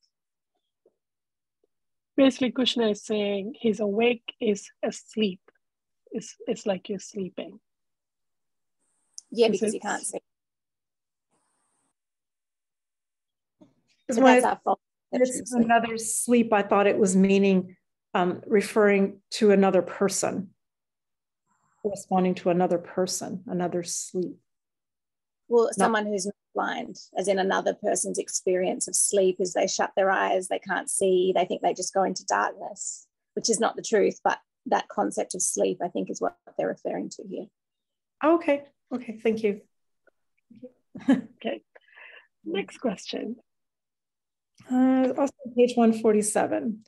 Basically, Krishna is saying he's awake is asleep. It's like you're sleeping. Yeah, because you can't see. So that's our fault. It's another sleep. I thought it was meaning referring to another person, corresponding to another person, another sleep. Well, someone who's not blind, as in another person's experience of sleep is they shut their eyes, they can't see, they think they just go into darkness, which is not the truth, but that concept of sleep, I think, is what they're referring to here. Okay. Okay. Thank you. Okay. Next question. Also page 147.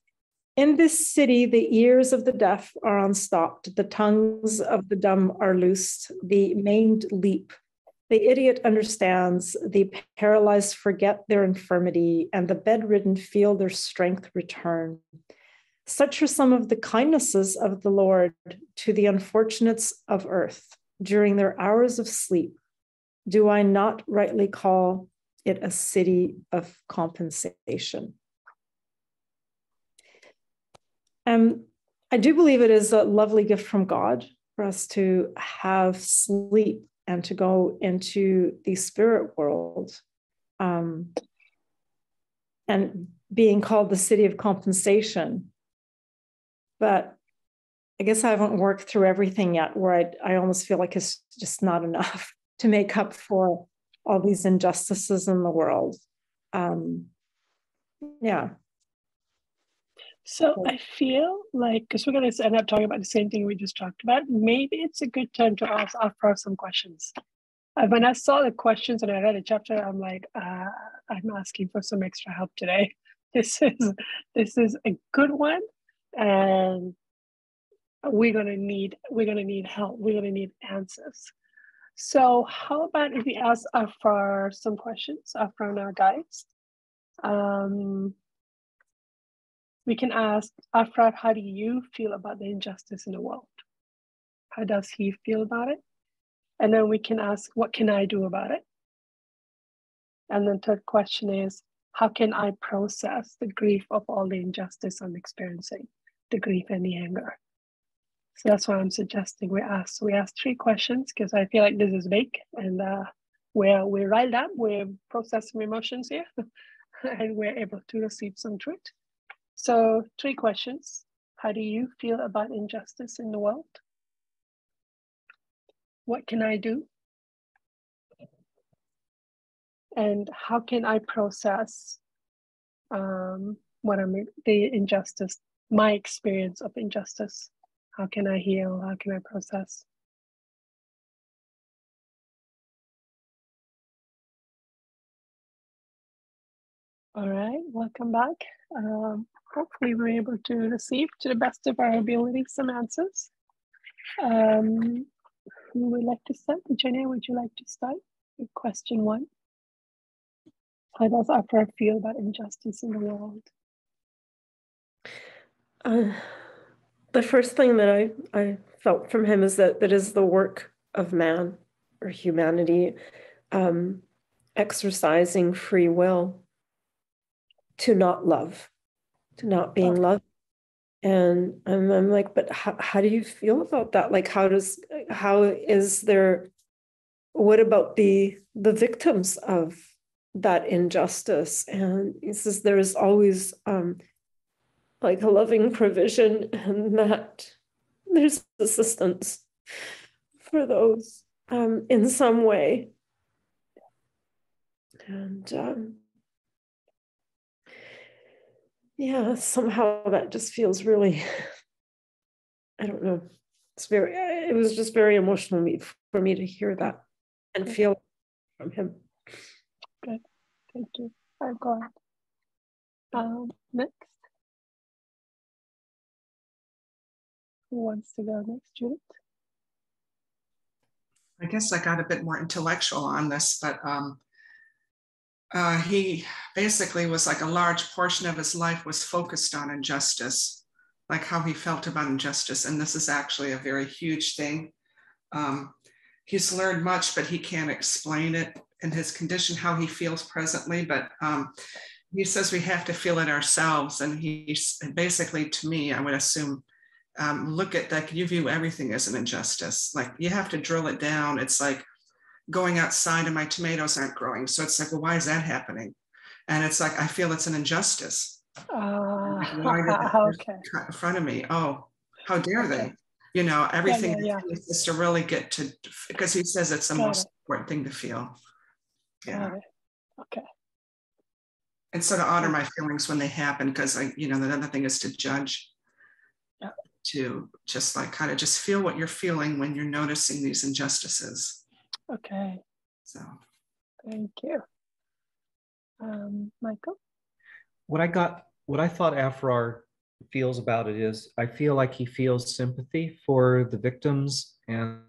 In this city, the ears of the deaf are unstopped, the tongues of the dumb are loosed, the maimed leap. The idiot understands, the paralyzed forget their infirmity, and the bedridden feel their strength return. Such are some of the kindnesses of the Lord to the unfortunates of earth during their hours of sleep. Do I not rightly call it a city of compensation? I do believe it is a lovely gift from God for us to have sleep and to go into the spirit world, and being called the city of compensation. But I guess I haven't worked through everything yet, where I almost feel like it's just not enough to make up for all these injustices in the world. Yeah. So I feel like, because we're going to end up talking about the same thing we just talked about, maybe it's a good time to ask Aphraar some questions. When I saw the questions and I read the chapter, I'm like, I'm asking for some extra help today. This is a good one, and we're gonna need help. We're gonna need answers. So how about if we ask Aphraar some questions? Aphraar now guides. We can ask Aphraar, how do you feel about the injustice in the world? How does he feel about it? And then we can ask, what can I do about it? And then third question is, how can I process the grief of all the injustice I'm experiencing, the grief and the anger? So that's why I'm suggesting we ask 3 questions, because I feel like this is big, and we're riled up, we're processing emotions here, and we're able to receive some truth. So 3 questions. How do you feel about injustice in the world? What can I do? And how can I process the injustice, my experience of injustice? How can I heal? How can I process? All right, welcome back. Hopefully we're able to receive, to the best of our ability, some answers. Who would like to start? Jenny, would you like to start with question 1? How does Aphraar feel about injustice in the world? The first thing that I felt from him is that is the work of man or humanity, exercising free will to not love, to not being loved. And I'm like, but how do you feel about that? Like, what about the victims of that injustice? And he says there is always like a loving provision, and that there's assistance for those in some way. And yeah, somehow that just feels really, I don't know. It was just very emotional for me to hear that and feel from him. Good, thank you. I'm glad. Next. Who wants to go next, Judith? I guess I got a bit more intellectual on this, but he basically was like a large portion of his life was focused on injustice, like how he felt about injustice. And this is actually a very huge thing. He's learned much, but he can't explain it in his condition, how he feels presently. But he says we have to feel it ourselves. And he's basically, to me, I would assume, look at that, you view everything as an injustice. Like you have to drill it down. It's like going outside and my tomatoes aren't growing. So it's like, well, why is that happening? And it's like, I feel it's an injustice. Why did that person cut in front of me? Oh, how dare they? You know, everything is to really get to, because he says it's the most important thing to feel. Yeah. Okay. And so to honor my feelings when they happen, because the other thing is to judge. Yeah. to just like kind of just feel what you're feeling when you're noticing these injustices. Okay. So. Thank you. Michael? What I thought Aphraar feels about it is, I feel like he feels sympathy for the victims and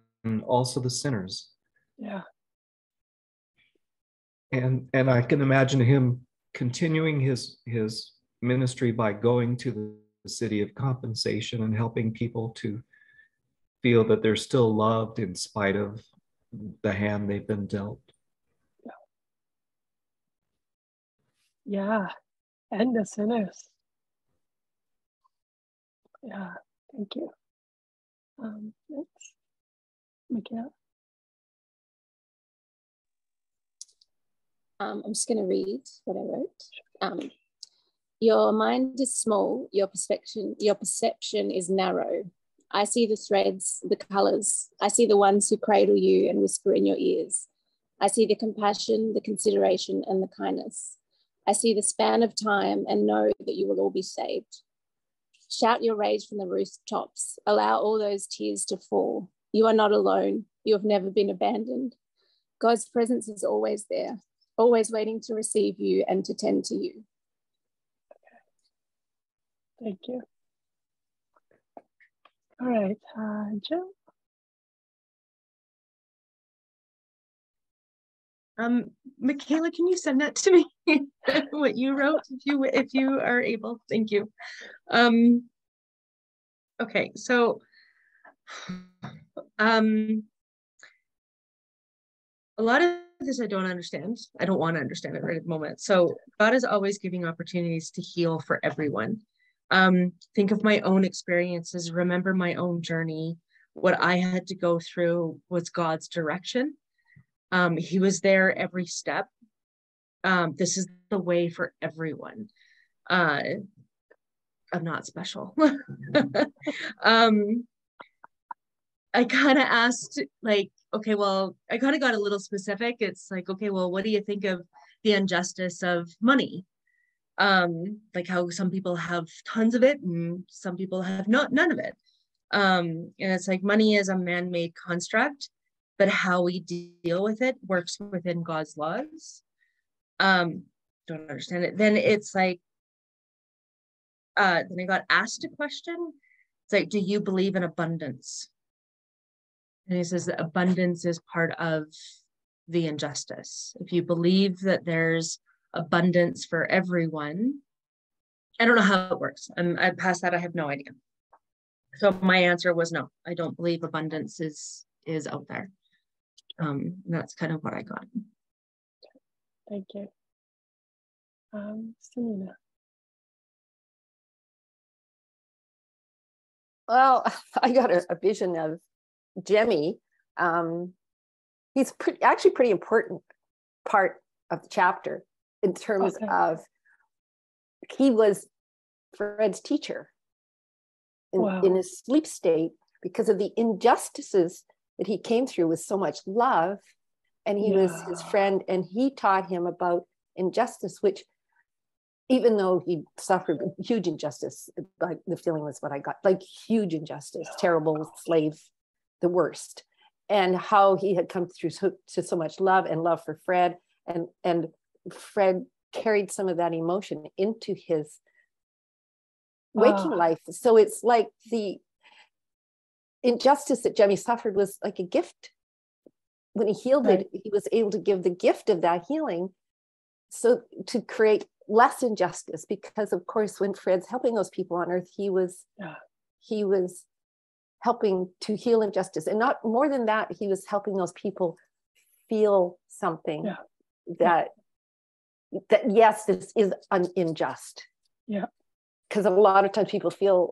also the sinners. Yeah. And I can imagine him continuing his ministry by going to the city of compensation and helping people to feel that they're still loved in spite of the hand they've been dealt. Yeah. And the sinners. Yeah. Thank you. Next, Michaela. I'm just going to read what I wrote. Your mind is small, your perception is narrow. I see the threads, the colors. I see the ones who cradle you and whisper in your ears. I see the compassion, the consideration, and the kindness. I see the span of time and know that you will all be saved. Shout your rage from the rooftops. Allow all those tears to fall. You are not alone. You have never been abandoned. God's presence is always there, always waiting to receive you and to tend to you. Thank you. All right, Jill. Michaela, can you send that to me? What you wrote, if you are able. Thank you. Okay, so a lot of this I don't understand. I don't want to understand it right at the moment. So God is always giving opportunities to heal for everyone. Think of my own experiences, remember my own journey. What I had to go through was God's direction. He was there every step. This is the way for everyone. I'm not special. I kind of asked, like, okay, well, I kind of got a little specific. It's like, okay, well, what do you think of the injustice of money? Like how some people have tons of it and some people have none of it. And it's like money is a man-made construct, but how we deal with it works within God's laws. Don't understand it. Then it's like, then I got asked a question. It's like, do you believe in abundance? And he says that abundance is part of the injustice. If you believe that there's abundance for everyone, I don't know how it works. I past that, I have no idea. So my answer was no, I don't believe abundance is out there. That's kind of what I got. Thank you. Selena. Well, I got a vision of Jemmy. He's actually pretty important part of the chapter in terms of he was Fred's teacher in his sleep state because of the injustices that he came through with so much love. And he was his friend, and he taught him about injustice, which even though he suffered huge injustice, like the feeling was what I got, like huge injustice, terrible slave, the worst, and how he had come through to so much love and love for Fred, and Fred carried some of that emotion into his waking life. So it's like the injustice that Jemmy suffered was like a gift. When he healed it, he was able to give the gift of that healing, so to create less injustice, because of course when Fred's helping those people on earth, he was helping to heal injustice, and not more than that, he was helping those people feel something that yes, this is unjust. Because a lot of times people feel,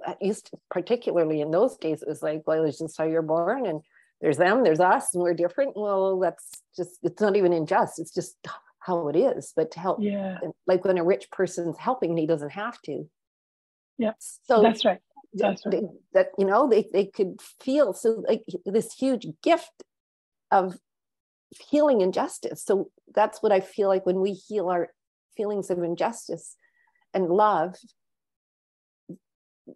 particularly in those days, it was like, well, it's just how you're born, and there's them, there's us, and we're different. Well, that's just, it's not even unjust, it's just how it is. But to help, like when a rich person's helping and he doesn't have to. So that's right. That's right. They could feel, so like this huge gift of healing injustice. So that's what I feel like when we heal our feelings of injustice and love,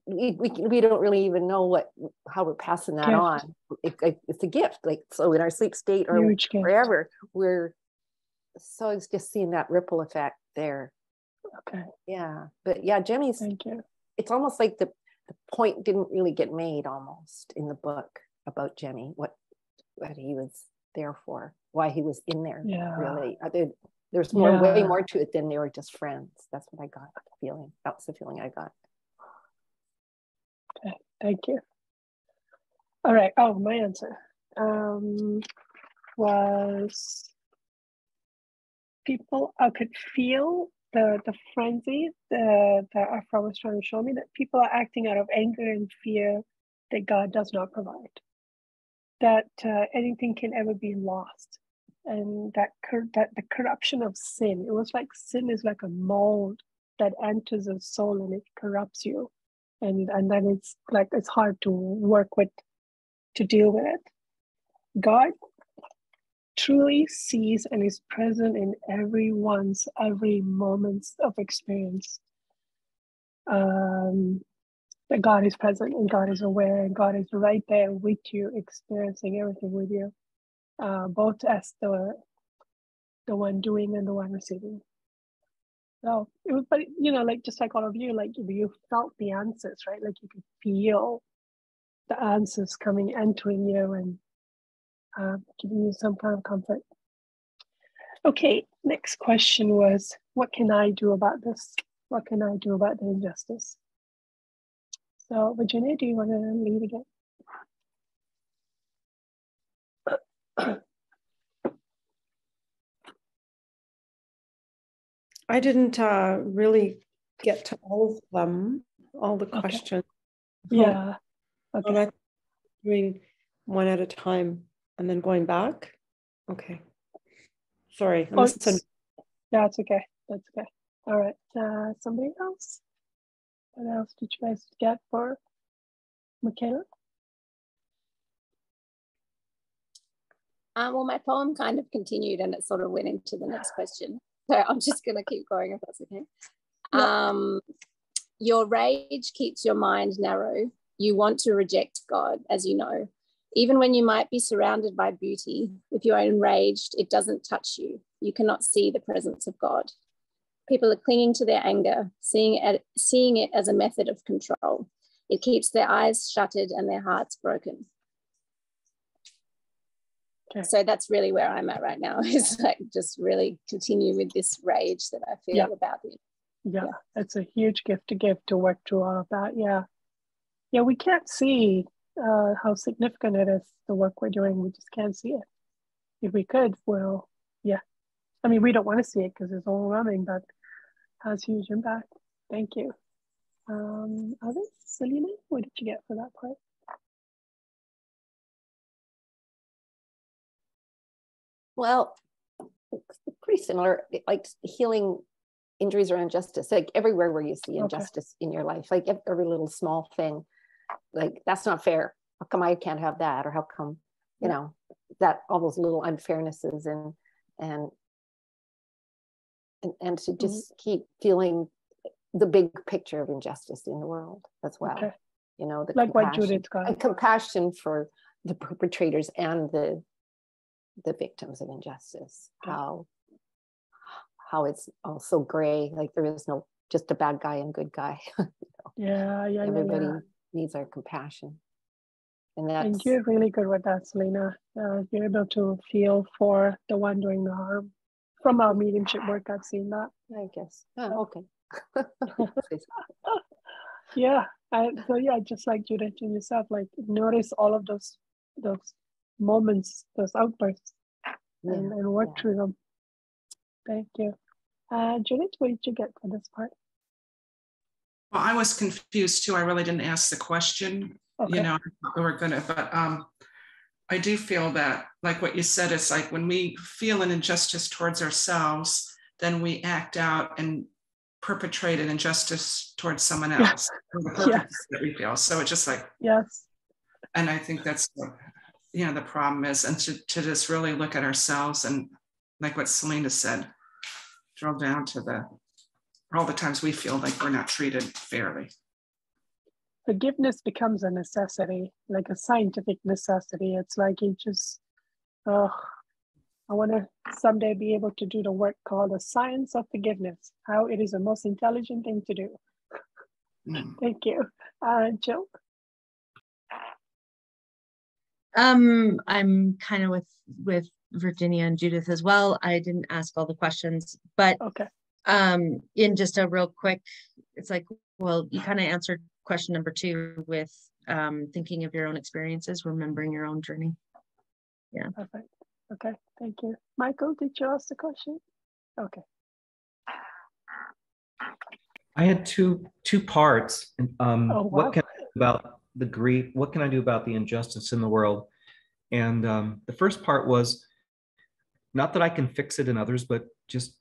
we don't really even know how we're passing that on. It's a gift. Like, so in our sleep state or wherever, so it's just seeing that ripple effect there. Okay. Yeah. But yeah, Jimmy's, thank you. It's almost like the point didn't really get made almost in the book about Jimmy, what he was there for, why he was in there. Yeah. Really. There's way more to it than they were just friends. That's what I got the feeling. That was the feeling I got. Okay, thank you. All right. Oh, my answer was people. I could feel the frenzy that Aphraar was trying to show me, that people are acting out of anger and fear that God does not provide. That anything can ever be lost, and that the corruption of sin. It was like sin is like a mold that enters a soul and it corrupts you, and then it's like it's hard to work with, to deal with it. God truly sees and is present in every moments of experience. That God is present and God is aware and God is right there with you, experiencing everything with you, both as the one doing and the one receiving. So it was, but like just like all of you, like you felt the answers, right? Like you could feel the answers coming, entering you, and giving you some kind of comfort. Okay, next question was, what can I do about this? What can I do about the injustice? So, Virginia, do you want to lead again? I didn't really get to all of them, all the questions. Yeah. Okay. I'm doing one at a time and then going back. Okay. Sorry. Yeah, it's okay. That's okay. All right. Somebody else? What else did you guys get for Michaela? Well, my poem kind of continued and it sort of went into the next question. So I'm just going to keep going if that's okay. Yeah. Your rage keeps your mind narrow. You want to reject God, as you know. Even when you might be surrounded by beauty, if you're enraged, it doesn't touch you. You cannot see the presence of God. People are clinging to their anger, seeing it as a method of control. It keeps their eyes shuttered and their hearts broken. Okay. So that's really where I'm at right now, is like just really continue with this rage that I feel about it. Yeah, it's a huge gift to give, to work through all of that. Yeah, we can't see how significant it is, the work we're doing. We just can't see it. If we could, well, yeah. I mean, we don't want to see it because it's overwhelming, but it has huge impact. Thank you. Others? Selena, what did you get for that part? Well, pretty similar, like healing injuries or injustice, like everywhere where you see injustice in your life, like every little small thing, like that's not fair. How come I can't have that? Or how come, you know, that all those little unfairnesses and to just keep feeling the big picture of injustice in the world as well. Okay. You know, the like what Judith got. And compassion for the perpetrators and the victims of injustice. Okay. How it's all so gray, like there is no just a bad guy and good guy. You know? Yeah. Everybody needs our compassion. And you're really good with that, Selena. You're able to feel for the one doing the harm. From our mediumship work, I've seen that. I guess. Oh, okay. Yeah. So just like Judith and yourself, like notice all of those moments, those outbursts, and work through them. Thank you. Judith, what did you get for this part? Well, I was confused too. I really didn't ask the question. Okay. You know, we were gonna, but I do feel that, like what you said, it's like when we feel an injustice towards ourselves, then we act out and perpetrate an injustice towards someone else for the purpose that we feel. So it's just like, and I think that's what, you know, the problem is, and to just really look at ourselves and like what Selena said, drill down to all the times we feel like we're not treated fairly. forgiveness becomes a necessity, like a scientific necessity. It's like you just, I want to someday be able to do the work called the science of forgiveness, how it is the most intelligent thing to do. Thank you. Jill? I'm kind of with Virginia and Judith as well. I didn't ask all the questions, but okay. In just a real quick, it's like, well, you kind of answered question number 2 with thinking of your own experiences, remembering your own journey. Yeah. Perfect. Okay, thank you. Michael, did you ask the question? Okay. I had two parts. Wow. What can I do about the grief? What can I do about the injustice in the world? And the first part was not that I can fix it in others, but just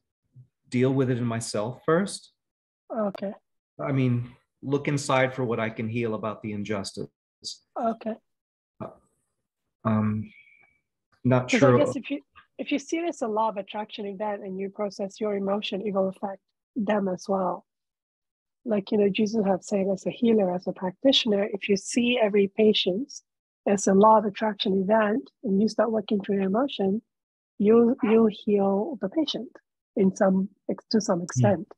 deal with it in myself first. Okay. I mean, look inside for what I can heal about the injustice. Okay. Not Because sure. I guess if you see it as a law of attraction event and you process your emotion, it will affect them as well. Like, you know, Jesus have said, as a healer, as a practitioner, if you see every patient as a law of attraction event and you start working through your emotion, you'll heal the patient to some extent.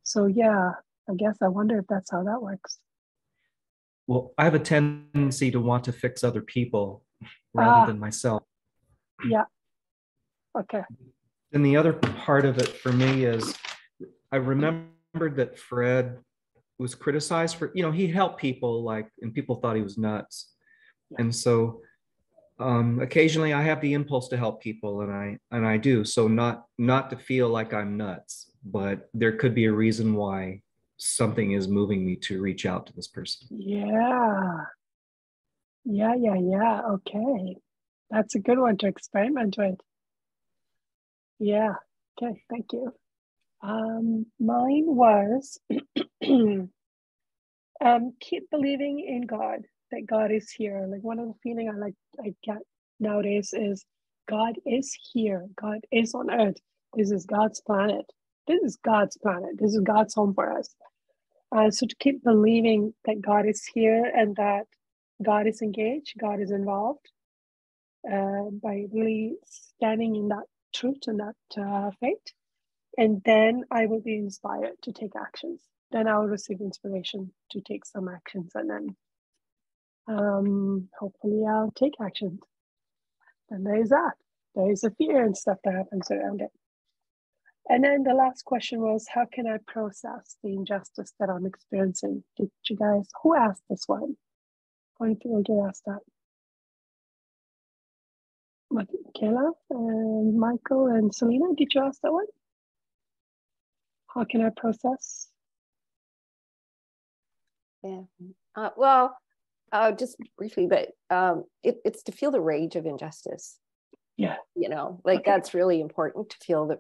So yeah, I guess I wonder if that's how that works. Well, I have a tendency to want to fix other people rather than myself. Yeah. Okay. And the other part of it for me is I remembered that Fred was criticized for, you know, he helped people, like, and people thought he was nuts. Yeah. And so occasionally I have the impulse to help people, and I do. So not to feel like I'm nuts, but there could be a reason why something is moving me to reach out to this person. Yeah. Okay. That's a good one to experiment with. Yeah. Okay, thank you. Mine was keep believing in God, that God is here. Like, one of the feeling I get nowadays is God is here. God is on earth. This is God's planet. This is God's planet. This is God's home for us. So to keep believing that God is here and that God is engaged, God is involved, by really standing in that truth and that faith. And then I will be inspired to take actions. Then I will receive inspiration to take some actions, and then hopefully I'll take actions. And there is that. There is a fear and stuff that happens around it. And then the last question was, how can I process the injustice that I'm experiencing? Did you guys, who asked this one? How many people did ask that? Michaela and Michael and Selena, did you ask that one? How can I process? Yeah. Well, just briefly, but it's to feel the rage of injustice. Yeah. You know, like that's really important to feel that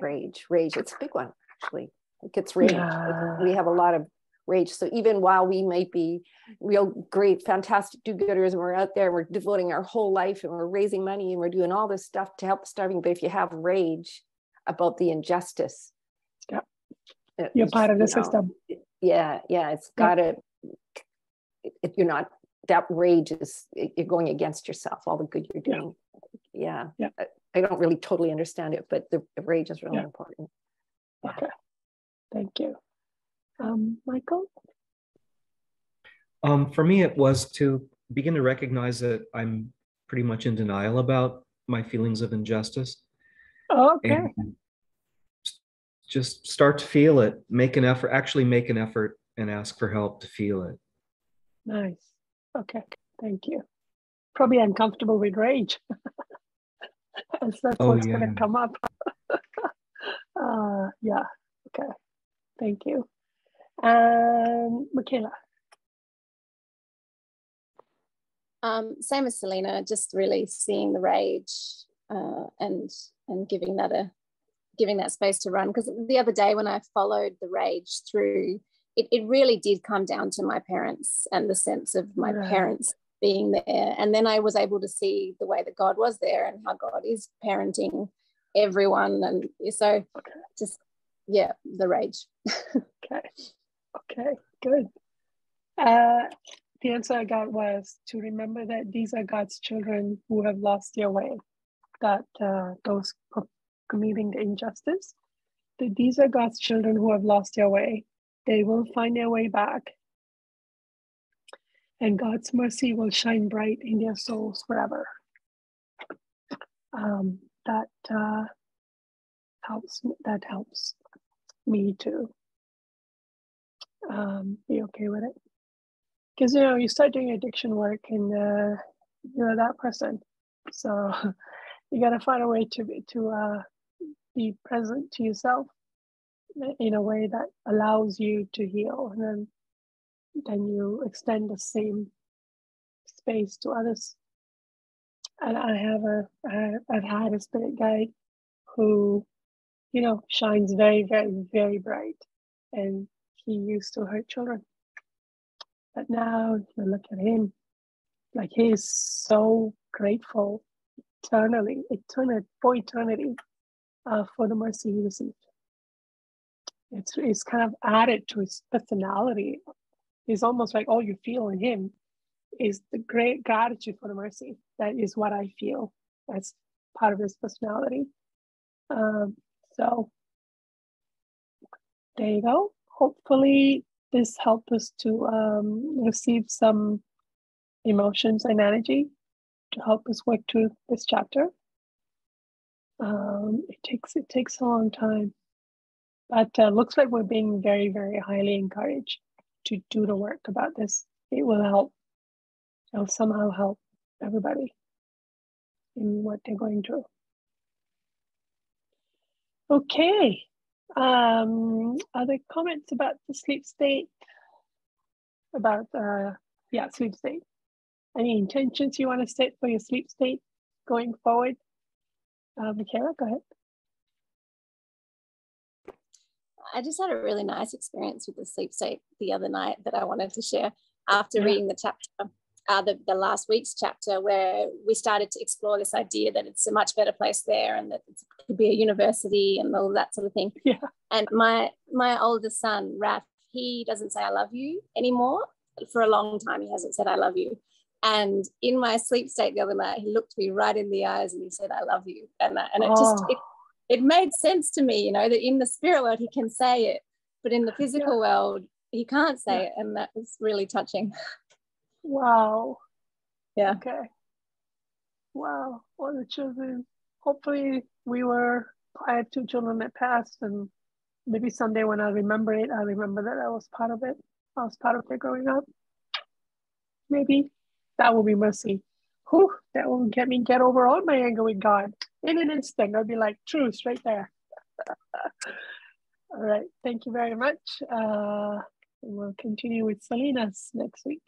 rage. It's a big one, actually. Like, it's rage. Yeah. We have a lot of rage. So even while we might be real great, fantastic do-gooders, and we're out there, we're devoting our whole life and we're raising money and we're doing all this stuff to help the starving, but if you have rage about the injustice, you're part of the system. It's gotta, you're not, that rage is, you're going against yourself, all the good you're doing. Yeah. I don't really totally understand it, but the rage is really important. Okay, thank you. Michael? For me, it was to begin to recognize that I'm pretty much in denial about my feelings of injustice. Okay. And just start to feel it, make an effort and ask for help to feel it. Nice. Okay, thank you. Probably uncomfortable with rage. That's what's going to come up. Yeah, okay, thank you. Michaela? Same as Selena, just really seeing the rage and giving that space to run. Because the other day when I followed the rage through, it really did come down to my parents and the sense of my parents being there. And then I was able to see the way that God was there and how God is parenting everyone. And so just, the rage. Okay. Okay, good. The answer I got was to remember that these are God's children who have lost their way, that those committing the injustice, that these are God's children who have lost their way. They will find their way back, and God's mercy will shine bright in their souls forever. That helps me to be okay with it. Because, you know, you start doing addiction work and you're that person. So you got to find a way to be present to yourself in a way that allows you to heal. And then you extend the same space to others. And I've had a spirit guide who, you know, shines very, very, very bright. And he used to hurt children. But now you look at him, like he is so grateful for eternity for the mercy he received. It's kind of added to his personality. It's almost like all you feel in him is the great gratitude for the mercy. That is what I feel as part of his personality. So there you go. Hopefully this helped us to receive some emotions and energy to help us work through this chapter. It takes a long time, but looks like we're being very, very highly encouraged to do the work about this. It will help. It'll somehow help everybody in what they're going through. Okay. Other comments about the sleep state? About sleep state. Any intentions you want to set for your sleep state going forward? Michaela, go ahead. I just had a really nice experience with the sleep state the other night that I wanted to share after reading the chapter, the last week's chapter, where we started to explore this idea that it's a much better place there and that it could be a university and all that sort of thing. Yeah. And my oldest son, Raph, he doesn't say I love you anymore. For a long time, he hasn't said I love you. And in my sleep state the other night, he looked me right in the eyes and he said, I love you. And it made sense to me, you know, that in the spirit world, he can say it, but in the physical world, he can't say it. And that was really touching. Wow. Yeah. Okay. Wow. All the children. Hopefully I had 2 children that passed, and maybe someday when I remember it, I remember that I was part of it. I was part of their growing up. Maybe that will be mercy. Whew, that will get over all my anger with God in an instant. I'll be like, truth right there. All right. Thank you very much. We'll continue with Selena's next week.